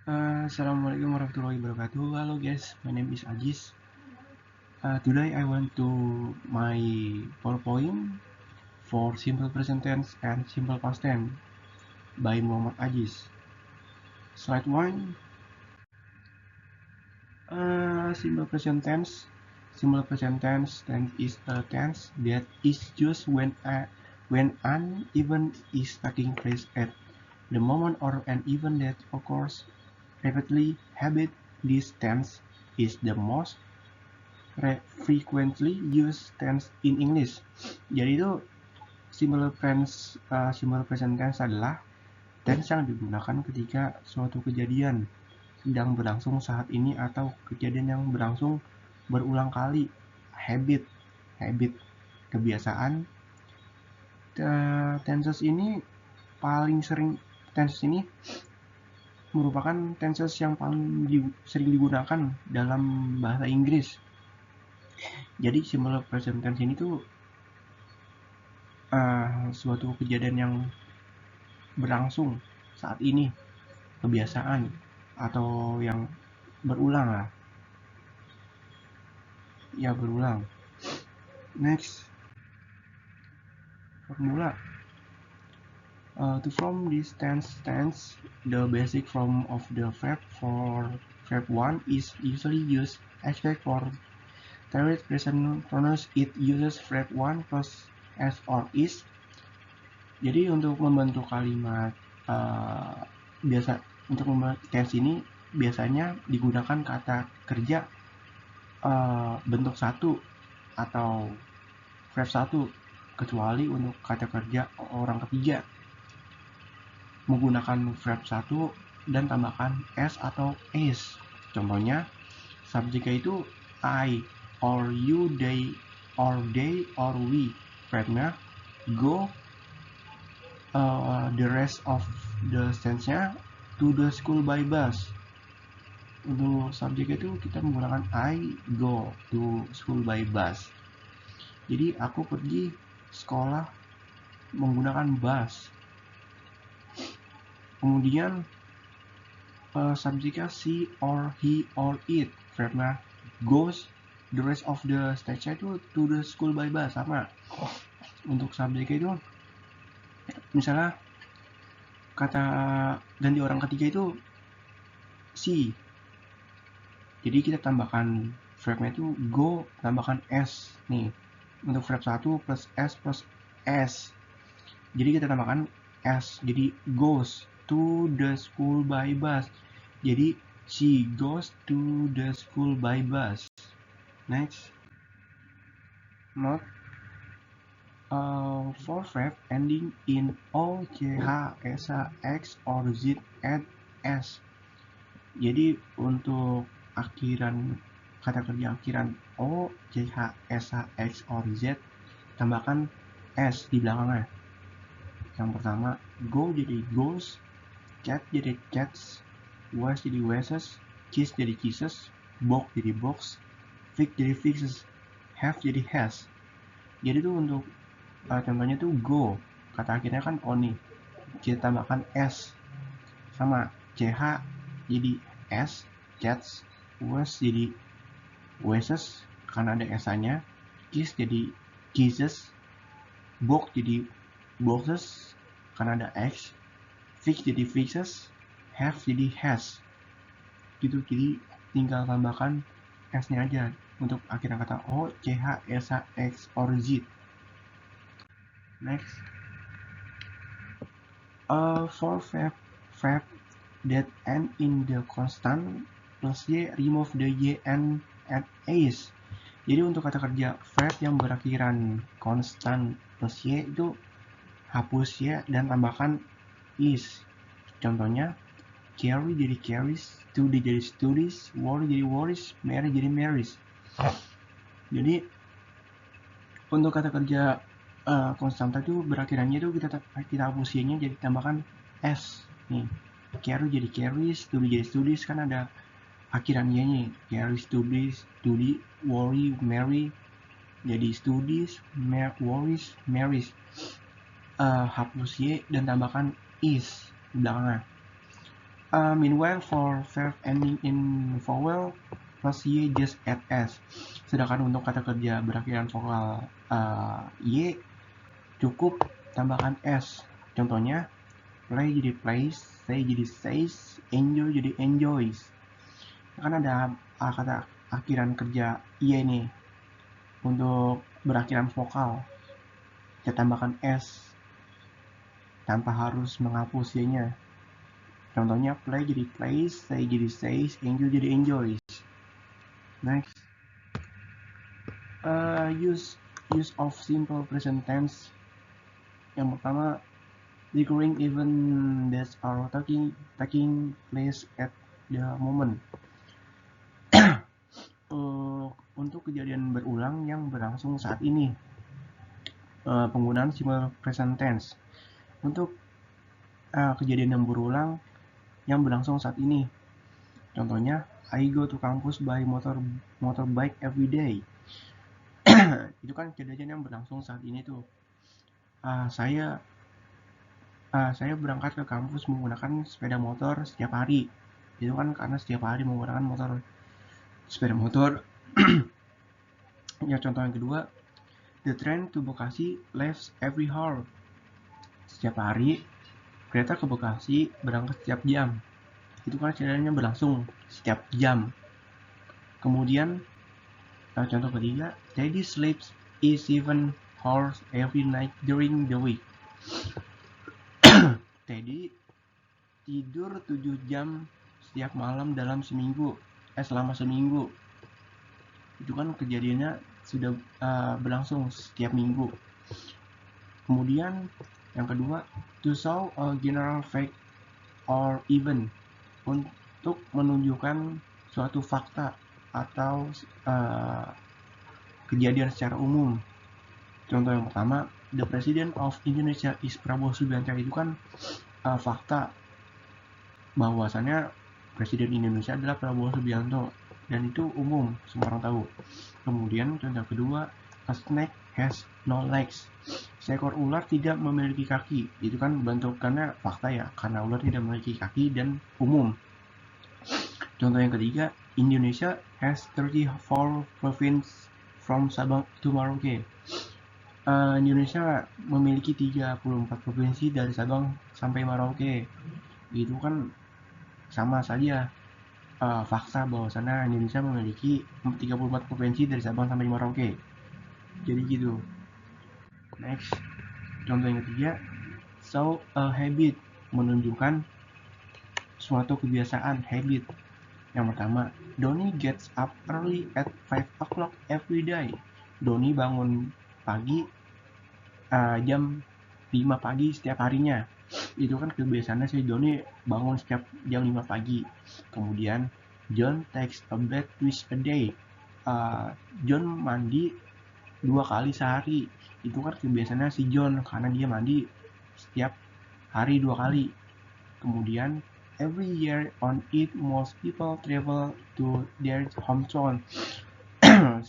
Assalamualaikum warahmatullahi wabarakatuh. Hello guys, my name is Ajis. Today I want to my PowerPoint for simple present tense and simple past tense by Muhammad Ajis. Slide 1. Simple present tense. Simple present tense is a tense that is used when an event is taking place at the moment or an event that occurs repeatedly. Habit this tense is the most frequently used tense in English. Jadi itu simple present tense adalah tense yang digunakan ketika suatu kejadian sedang berlangsung saat ini atau kejadian yang berlangsung berulang kali. Habit kebiasaan. Tenses ini merupakan tenses yang paling sering digunakan dalam bahasa Inggris. Jadi simple present tense ini tuh suatu kejadian yang berlangsung saat ini, kebiasaan atau yang berulang lah. Ya, berulang. Next, formula. To form this tense, the basic form of the verb for verb 1 is usually used, except for third present pronouns. It uses verb 1 plus s or is. Jadi untuk membentuk kalimat untuk membuat tense ini biasanya digunakan kata kerja bentuk 1 atau verb 1, kecuali untuk kata kerja orang ketiga menggunakan verb 1 dan tambahkan s atau is. Contohnya, subjeknya itu I, or you, they, or we. Verbnya go. The rest of the tense-nya to the school by bus. Untuk subjek itu kita menggunakan I go to school by bus. Jadi aku pergi sekolah menggunakan bus. Kemudian subjeknya she or he or it. Verbnya goes. The rest of the stage itu to the school by bus, sama. Untuk subjeknya itu misalnya kata ganti orang ketiga itu she. Jadi kita tambahkan verbnya itu go, tambahkan s nih. Untuk verb 1 plus s. Jadi kita tambahkan s. Jadi goes to the school by bus. Jadi she goes to the school by bus. Next. Note. For verb ending in o, ch, s, x, or z, add s. Jadi untuk kata kerja akhiran o, ch, s, x, or z, tambahkan s di belakangnya. Yang pertama, go jadi goes, cat jadi cats, was jadi weses, kiss jadi kisses, box jadi box, fix jadi fixes, have jadi has. Jadi itu untuk contohnya tuh go, kata akhirnya kan o nih, kita tambahkan s, sama ch jadi s, cats, was jadi weses karena ada s-nya, kiss jadi kisses, box jadi boxes karena ada x, fix jadi fixes, have jadi has. Gitu, jadi tinggal tambahkan s-nya aja untuk akhirnya kata o, ch, s, x, or z. Next. For verb that end in the constant plus y, remove the y and add is. Jadi untuk kata kerja verb yang berakhiran konstan plus y itu hapus y dan tambahkan is. Contohnya, carry jadi carries, study jadi studies, worry jadi worries, marry jadi marries. Jadi untuk kata kerja konstanta itu berakhirannya itu kita hapus y-nya jadi tambahkan s nih. Carry jadi carries, study jadi studies, kan ada akhiran y-nya. Carry, studies, study, worry, marry jadi studies, worries, marries. Hapus y dan tambahkan is di belakangnya. Meanwhile, for verb ending in vowel plus y just add s. Sedangkan untuk kata kerja berakhiran vokal y cukup tambahkan s. Contohnya, play jadi plays, say jadi says, enjoy jadi enjoys. Kan ada kata akhiran kerja y nih untuk berakhiran vokal. Kita tambahkan s tanpa harus menghapus y-nya. Contohnya, play jadi plays, say jadi says, enjoy jadi enjoys. Next, use of simple present tense. Yang pertama, recurring event that are taking place at the moment. Untuk kejadian berulang yang berlangsung saat ini. Penggunaan simple present tense. Untuk kejadian yang berulang yang berlangsung saat ini. Contohnya, I go to campus by motorbike every day. Itu kan kejadian yang berlangsung saat ini tuh. Saya berangkat ke kampus menggunakan sepeda motor setiap hari. Itu kan karena setiap hari menggunakan sepeda motor. Ya, contoh yang kedua, the train to Bekasi leaves every hour. Setiap hari kereta ke Bekasi berangkat setiap jam. Itu kan kejadiannya berlangsung setiap jam. Kemudian contoh ketiga, Teddy sleeps 7 hours every night during the week. Teddy tidur 7 jam setiap malam selama seminggu. Itu kan kejadiannya sudah berlangsung setiap minggu. Kemudian yang kedua, to show a general fact or event, untuk menunjukkan suatu fakta atau kejadian secara umum. Contoh yang pertama, the President of Indonesia is Prabowo Subianto. Itu kan fakta bahwasannya Presiden Indonesia adalah Prabowo Subianto, dan itu umum, semua orang tahu. Kemudian contoh kedua, a snake has no legs. Seekor ular tidak memiliki kaki. Itu kan bentukannya fakta ya, karena ular tidak memiliki kaki dan umum. Contoh yang ketiga, Indonesia has 34 provinces from Sabang to Merauke. Indonesia memiliki 34 provinsi dari Sabang sampai Merauke. Itu kan sama saja fakta bahwasannya Indonesia memiliki 34 provinsi dari Sabang sampai Merauke. Jadi gitu. Next, contoh yang ketiga, show a habit, menunjukkan suatu kebiasaan, habit. Yang pertama, Doni gets up early at 5 o'clock every day. Doni bangun pagi jam 5 pagi setiap harinya. Itu kan kebiasaannya si Doni bangun setiap jam 5 pagi. Kemudian, John takes a bath twice a day. John mandi 2 kali sehari. Itu kan kebiasaannya si John, karena dia mandi setiap hari 2 kali. Kemudian, every year on it, most people travel to their hometown.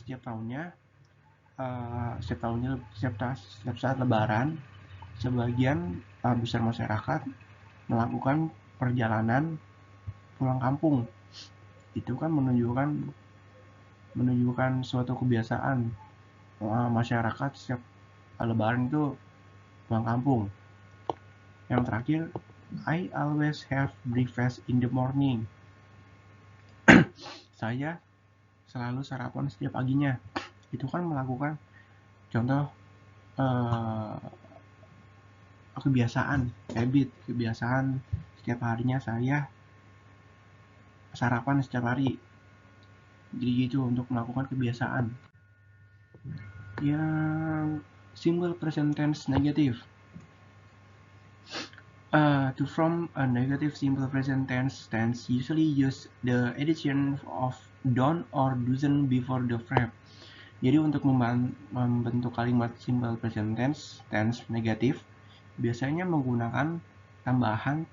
Setiap saat Lebaran, sebagian besar masyarakat melakukan perjalanan pulang kampung. Itu kan menunjukkan suatu kebiasaan masyarakat setiap Lebaran itu pulang kampung. Yang terakhir, I always have breakfast in the morning. Saya selalu sarapan setiap paginya. Itu kan melakukan contoh kebiasaan, habit, kebiasaan setiap harinya saya sarapan setiap hari. Jadi gitu untuk melakukan kebiasaan. Yang simple present tense negative. To form a negative simple present tense usually use the addition of don't or doesn't before the verb. Jadi untuk membentuk kalimat simple present tense negatif, biasanya menggunakan tambahan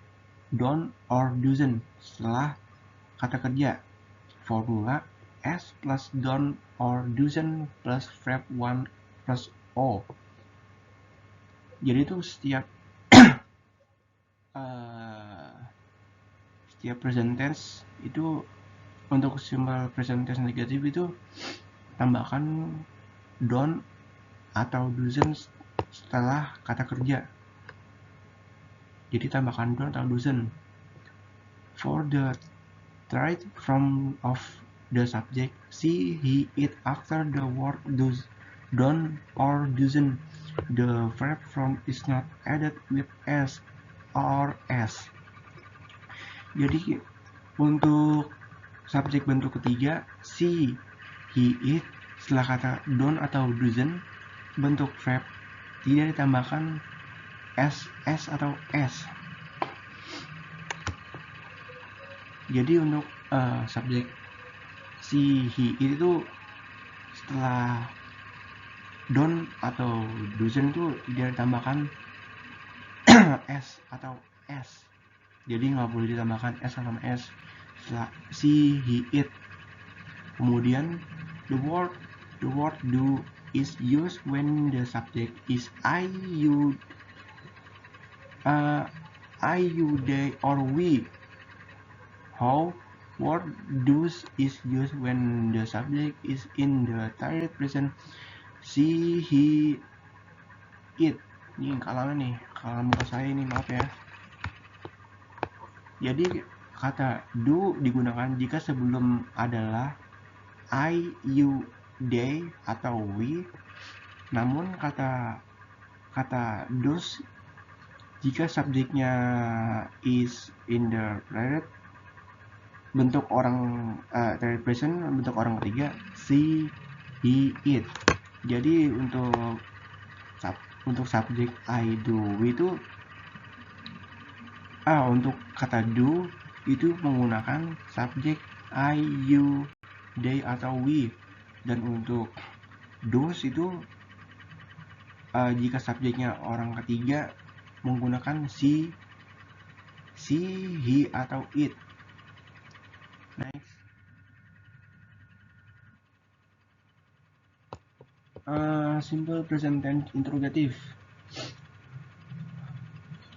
don't or doesn't setelah kata kerja. Formula S plus don't or doesn't plus verb 1 plus O. Jadi itu setiap setiap present tense itu untuk simple present tense negatif itu tambahkan don't atau doesn't setelah kata kerja. Jadi tambahkan don't atau doesn't. For the third form of the subject, she, he, it after the word does, don't or doesn't. The verb form is not added with s or s. Jadi untuk subjek bentuk ketiga, she, he, it setelah kata don't atau doesn't, bentuk verb tidak ditambahkan s atau s. Jadi untuk subjek si, he, it itu setelah don't atau doesn't itu tidak ditambahkan s atau s. Jadi nggak boleh ditambahkan s atau s setelah si, he, it. Kemudian the word do is used when the subject is I, you, they, or we. How word does is used when the subject is in the third person she, he, it. Ini kalangan nih, kalangan muka saya ini, maaf ya. Jadi kata do digunakan jika sebelum adalah I, you, they, atau we. Namun kata does jika subjeknya is in the third bentuk orang third person, bentuk orang ketiga, she, he, it. Jadi untuk subjek I, do, we itu untuk kata do itu menggunakan subjek I, you, they, atau we. Dan untuk does itu jika subjeknya orang ketiga menggunakan she, he, atau it. Next. Simple present tense interrogative.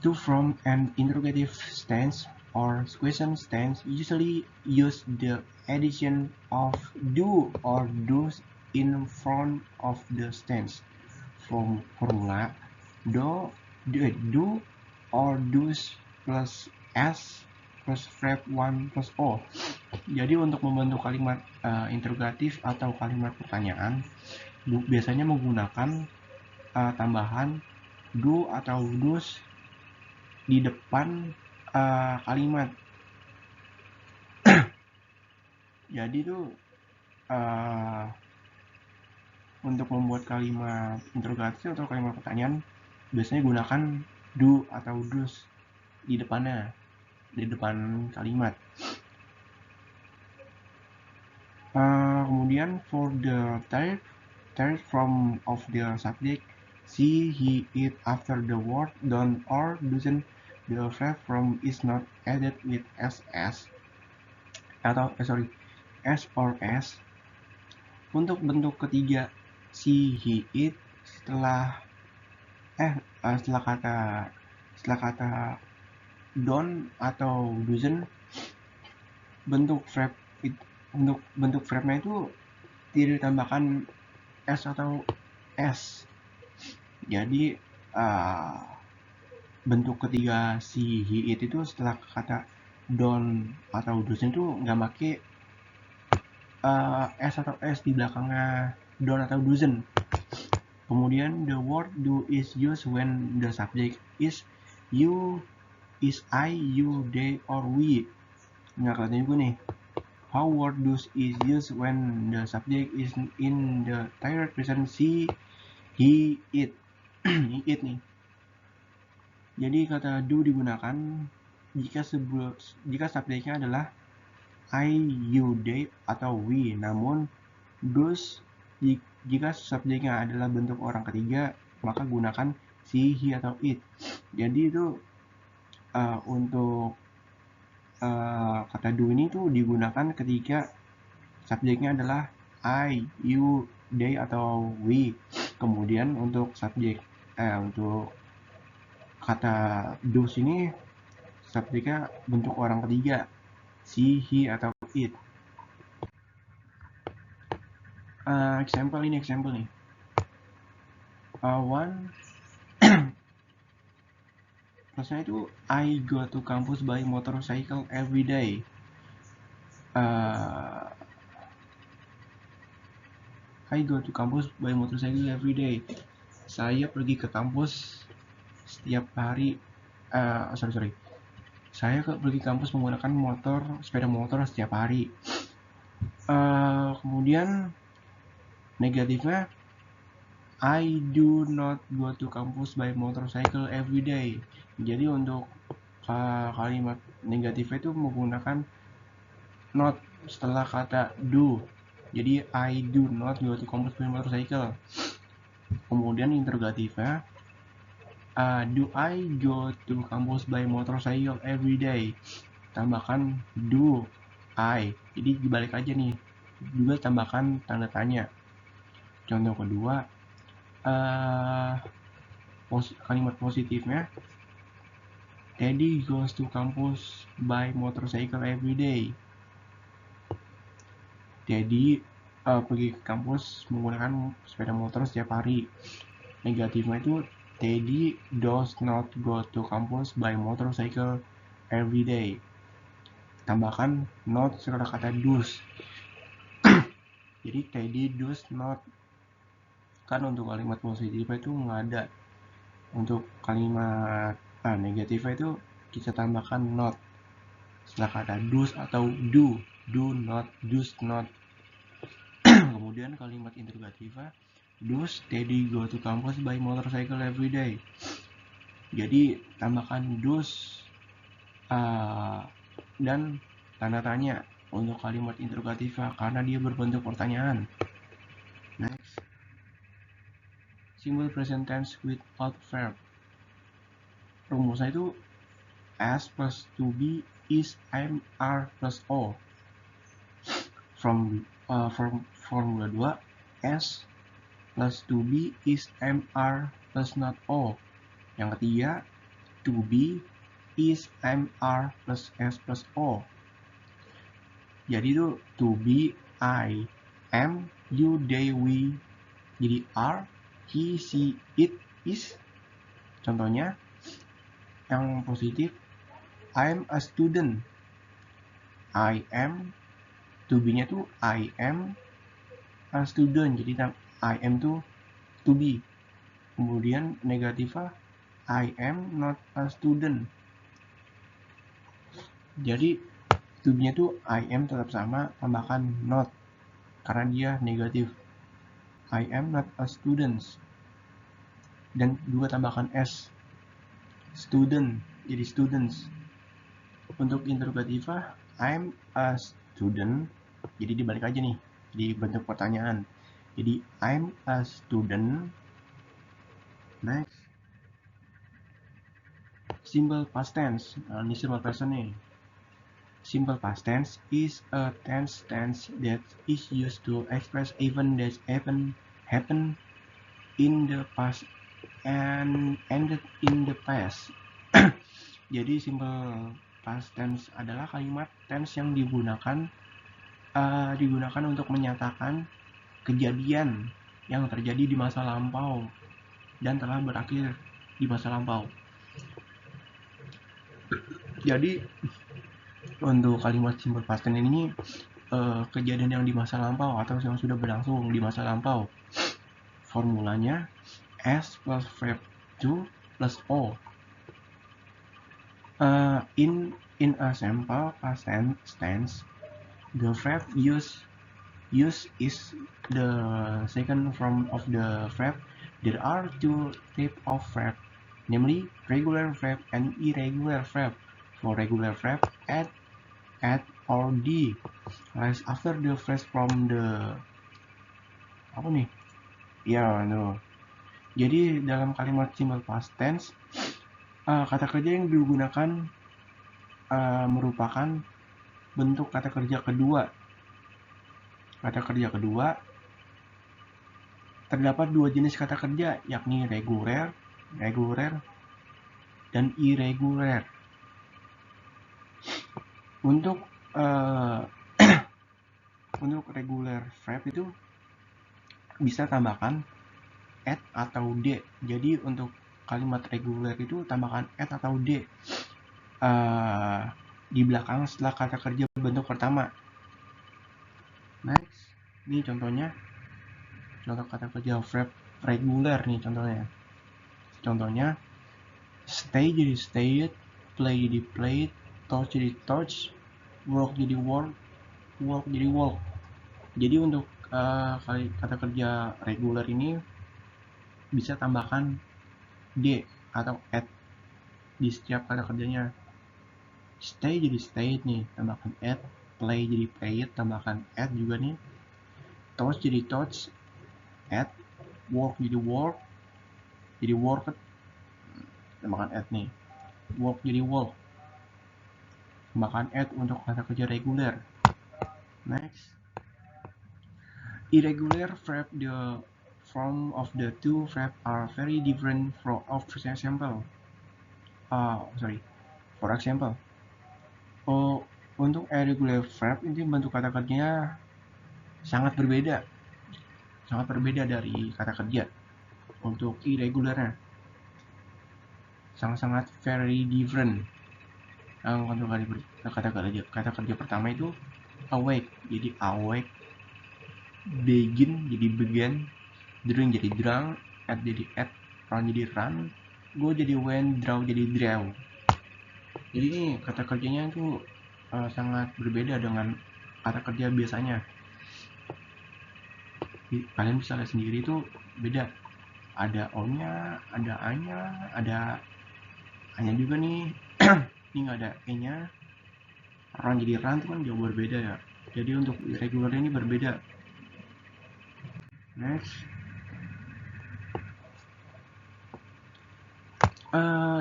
To from an interrogative tense or question tense usually use the addition of do or does in front of the tense. Formula do or does plus s plus verb 1 plus o. Jadi untuk membentuk kalimat interrogatif atau kalimat pertanyaan biasanya menggunakan tambahan do atau does di depan kalimat. Jadi itu untuk membuat kalimat interrogatif atau kalimat pertanyaan biasanya gunakan do atau does di depannya, di depan kalimat. Kemudian for the third form of the subject, she, he, it after the word don't or doesn't, the verb form is not added with ss atau s or s. Untuk bentuk ketiga, she, he, it setelah kata don't atau doesn't, bentuk verbnya itu tidak ditambahkan s atau s. Jadi bentuk ketiga si, he, it itu setelah kata don't atau doesn't itu nggak pakai s atau s di belakangnya don't atau doesn't. Kemudian the word do is used when the subject is you, is I, you, they, or we. Nggak kelihatan juga nih. How word does is used when the subject is in the third person she, he, it. It nih. Jadi kata do digunakan jika subjeknya adalah I, you, they, atau we. Namun does jika subjeknya adalah bentuk orang ketiga, maka gunakan she, he, atau it. Jadi itu untuk kata do ini tuh digunakan ketika subjeknya adalah I, you, they, atau we. Kemudian untuk subjek untuk kata does ini subjeknya bentuk orang ketiga. she, he, atau it. Example nih. One maksudnya itu I go to campus by motorcycle every day. I go to campus by motorcycle every day. Saya pergi ke kampus setiap hari. Saya pergi kampus menggunakan sepeda motor setiap hari. Kemudian negatifnya, I do not go to campus by motorcycle every day. Jadi untuk kalimat negatifnya itu menggunakan not setelah kata do. Jadi I do not go to campus by motorcycle. Kemudian interrogatifnya, do I go to campus by motorcycle every day? Tambahkan do I. Jadi dibalik aja nih. Juga tambahkan tanda tanya. Contoh kedua, kalimat positifnya, Teddy goes to campus by motorcycle every day. Teddy pergi ke kampus menggunakan sepeda motor setiap hari. Negatifnya itu, Teddy does not go to campus by motorcycle every day. Tambahkan not setelah kata does. Jadi Teddy does not. Kan untuk kalimat positifnya itu nggak ada. Untuk kalimat negatifnya itu kita tambahkan not setelah kata does atau do not, does not. Kemudian kalimat interrogatifnya, does Teddy go to campus by motorcycle every day? Jadi tambahkan does dan tanda tanya untuk kalimat interrogatifnya karena dia berbentuk pertanyaan. Next, simple present tense without verb. Rumusnya itu S plus to be is, am, are plus O. From formula 2, S plus to be is, am, are plus not O. Yang ketiga, to be is, am, are plus S plus O. Jadi itu to be, I, am, you, they, we. Jadi are, he, she, it, is. Contohnya yang positif, I'm a student. I am, to be-nya tuh I am a student. Jadi I am tuh to be. Kemudian negatifnya, I am not a student. Jadi to be-nya tuh I am tetap sama, tambahkan not karena dia negatif. I am not a student. Dan juga tambahkan s, student, jadi students. Untuk interrogatifnya, I'm a student. Jadi dibalik aja nih, di bentuk pertanyaan. Jadi I'm a student. Next, simple past tense. Ini simple present nih. Simple past tense is a tense that is used to express event that happen in the past and ended in the past. Jadi simple past tense adalah kalimat tense yang digunakan untuk menyatakan kejadian yang terjadi di masa lampau dan telah berakhir di masa lampau. Jadi untuk kalimat simple past tense ini kejadian yang di masa lampau atau yang sudah berlangsung di masa lampau. Formulanya S plus verb to plus O. In a simple past tense, the verb use is the second form of the verb. There are two types of verb, namely regular verb and irregular verb. For regular verb, at or d rise after the phrase from the no. Jadi dalam kalimat simple past tense, kata kerja yang digunakan merupakan bentuk kata kerja kedua. Kata kerja kedua terdapat dua jenis kata kerja, yakni reguler dan irregular. Untuk uh, untuk regular verb itu bisa tambahkan at atau d. Jadi untuk kalimat reguler itu tambahkan at atau d di belakang setelah kata kerja bentuk pertama. Next, ini contohnya, contoh kata kerja verb reguler nih contohnya stay jadi stayed, play jadi played, touch jadi touch, work jadi work, walk jadi walk. Jadi untuk kata kerja reguler ini bisa tambahkan d atau at di setiap kata kerjanya. Stay jadi stayed nih, tambahkan at. Play jadi played, tambahkan at juga nih. Touch jadi touch, at. Work jadi work, jadi worked, tambahkan at nih. Work jadi walk, tambahkan at untuk kata kerja reguler. Next, irregular verb, the form of the two verbs are very different from for example. For example, untuk irregular verb ini bentuk kata kerjanya sangat berbeda dari kata kerja. Untuk irregularnya sangat very different. Untuk kata kerja pertama itu awake jadi awake, begin jadi began, drink jadi drunk, at jadi at, run jadi run, go jadi went, draw jadi draw. Jadi ini kata kerjanya itu sangat berbeda dengan kata kerja biasanya. Kalian bisa lihat sendiri itu beda. Ada O-nya, ada A-nya, ada A-nya juga nih. Ini nggak ada E-nya. Run jadi run itu kan jauh berbeda ya. Jadi untuk irregular ini berbeda. Next,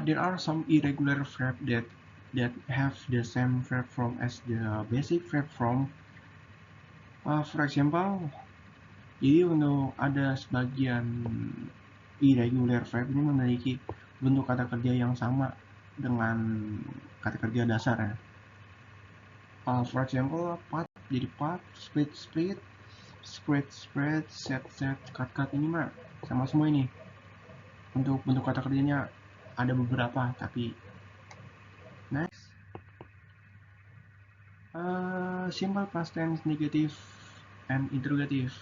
there are some irregular verbs that have the same verb form as the basic verb form. For example, jadi untuk ada sebagian irregular verb ini memiliki bentuk kata kerja yang sama dengan kata kerja dasar ya. For example, part jadi part, split split, spread spread, set set, cut cut, ini mah sama semua ini. Untuk bentuk kata kerjanya ada beberapa, tapi next, simple past tense, negative and interrogative.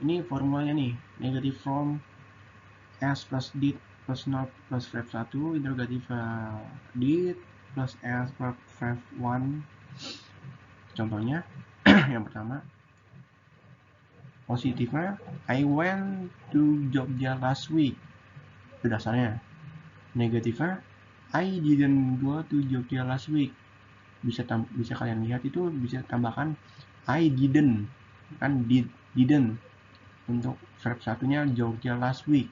Ini formulanya nih, negative form s plus did plus not plus verb 1, interrogative did plus s plus verb 1. Contohnya yang pertama, positifnya I went to Jogja last week, itu dasarnya. Negatifnya I didn't go to Jogja last week. Bisa kalian lihat itu bisa tambahkan I didn't, kan didn't untuk verb satunya Jogja last week.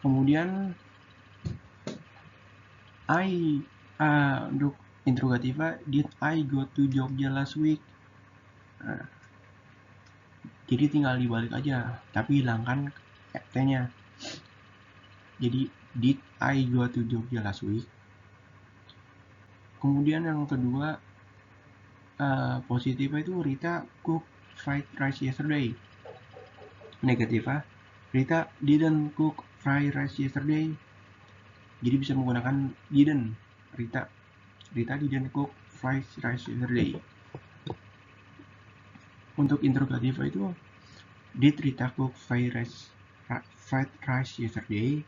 Kemudian untuk interrogatifnya did I go to Jogja last week. Jadi tinggal dibalik aja, tapi hilangkan t-nya. Jadi did I go to Jogja last week. Kemudian yang kedua, positifnya itu Rita cook fried rice yesterday. Negatifnya Rita didn't cook fried rice yesterday. Jadi bisa menggunakan didn't. Rita didn't cook fried rice yesterday. Untuk interrogatif itu did Rita cook fried rice yesterday.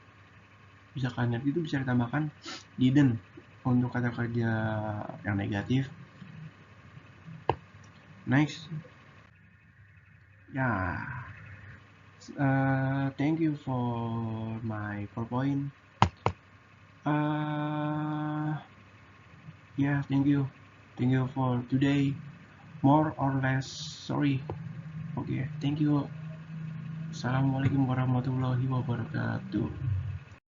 Bisa kalian lihat itu bisa ditambahkan didn't untuk kata kerja yang negatif. Next, thank you for my PowerPoint. Thank you for today. More or less, sorry. Okay, thank you. Assalamualaikum warahmatullahi wabarakatuh.